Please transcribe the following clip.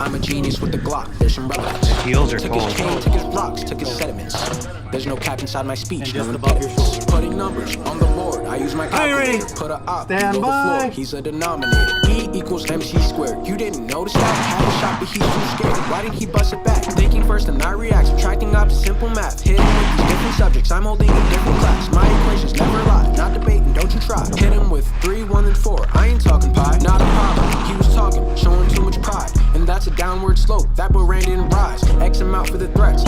I'm a genius with the Glock, there's some relevance. Heels are Took tall. his chain, took his blocks, took his sediments. There's no cap inside my speech, And no just above your impediments. shoulder. Putting numbers on the Lord, I use my calculator. Put a op Stand below the by. floor, he's a denominator. E equals MC squared. You didn't notice that? Had a shot, but he's too scared. Why didn't he bust it back? Thinking first and not react, subtracting out to simple math. Hit him with these different subjects, I'm holding a different class. My equations never lie, not debating, don't you try. Hit him with 3, 1, and 4, I ain't talking pie. Not a problem, he was talking, showing too much pride. And that's a downward slope, that boy ran didn't rise. X him out for the threats,